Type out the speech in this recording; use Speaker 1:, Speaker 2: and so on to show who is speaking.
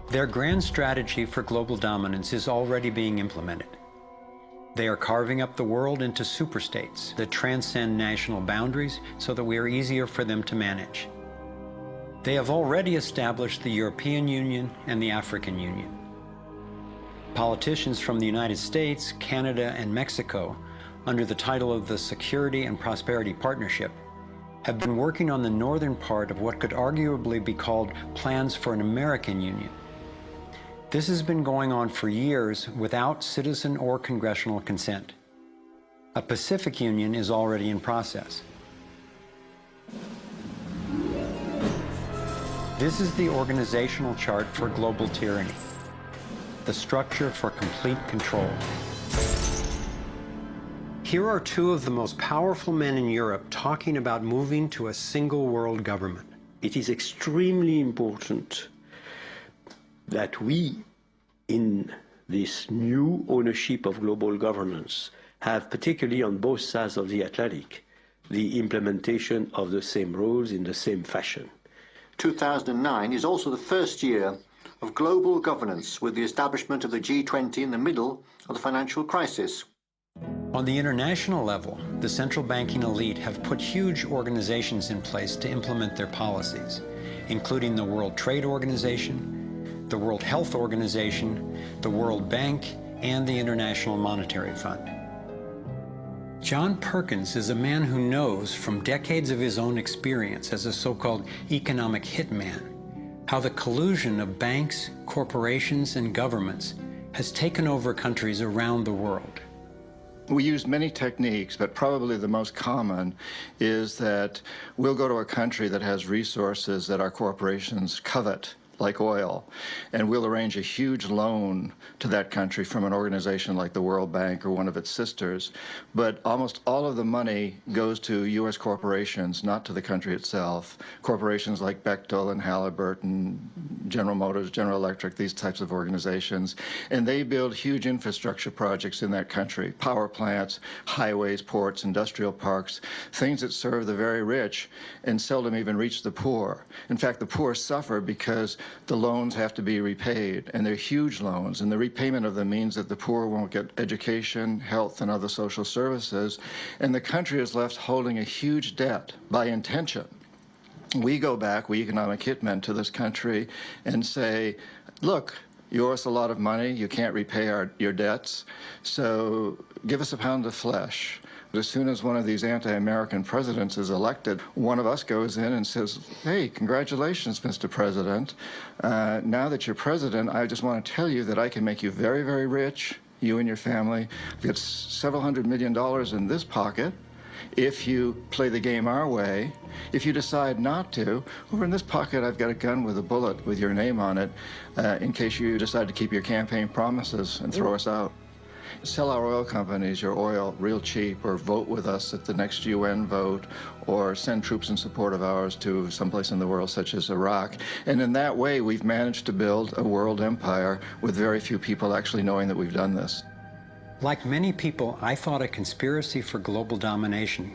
Speaker 1: Their grand strategy for global dominance is already being implemented. They are carving up the world into superstates that transcend national boundaries so that we are easier for them to manage. They have already established the European Union and the African Union. Politicians from the United States, Canada, and Mexico, under the title of the Security and Prosperity Partnership, have been working on the northern part of what could arguably be called plans for an American Union. This has been going on for years without citizen or congressional consent. A Pacific Union is already in process. This is the organizational chart for global tyranny, the structure for complete control. Here are two of the most powerful men in Europe talking about moving to a single world government.
Speaker 2: It is extremely important that we, in this new ownership of global governance, have, particularly on both sides of the Atlantic, the implementation of the same rules in the same fashion.
Speaker 3: 2009 is also the first year of global governance, with the establishment of the G20 in the middle of the financial crisis.
Speaker 1: On the international level, the central banking elite have put huge organizations in place to implement their policies, including the World Trade Organization, the World Health Organization, the World Bank, and the International Monetary Fund. John Perkins is a man who knows from decades of his own experience as a so-called economic hitman how the collusion of banks, corporations, and governments has taken over countries around the world.
Speaker 4: We use many techniques, but probably the most common is that we'll go to a country that has resources that our corporations covet, like oil, and we'll arrange a huge loan to that country from an organization like the World Bank or one of its sisters. But almost all of the money goes to U.S. corporations, not to the country itself. Corporations like Bechtel and Halliburton, General Motors, General Electric, these types of organizations. And they build huge infrastructure projects in that country, power plants, highways, ports, industrial parks, things that serve the very rich and seldom even reach the poor. In fact, the poor suffer because the loans have to be repaid, and they're huge loans, and the repayment of them means that the poor won't get education, health, and other social services, and the country is left holding a huge debt by intention. We go back, we economic hitmen, to this country and say, look, you owe us a lot of money, you can't repay your debts, so give us a pound of flesh. As soon as one of these anti-American presidents is elected, one of us goes in and says, hey, congratulations, Mr. President. Now that you're president, I just want to tell you that I can make you very, very rich, you and your family. I've got several $100 million in this pocket. If you play the game our way, if you decide not to, over in this pocket I've got a gun with a bullet with your name on it in case you decide to keep your campaign promises and throw us out. Sell our oil companies your oil real cheap, or vote with us at the next UN vote, or send troops in support of ours to someplace in the world such as Iraq. And in that way, we've managed to build a world empire with very few people actually knowing that we've done this.
Speaker 1: Like many people, I thought a conspiracy for global domination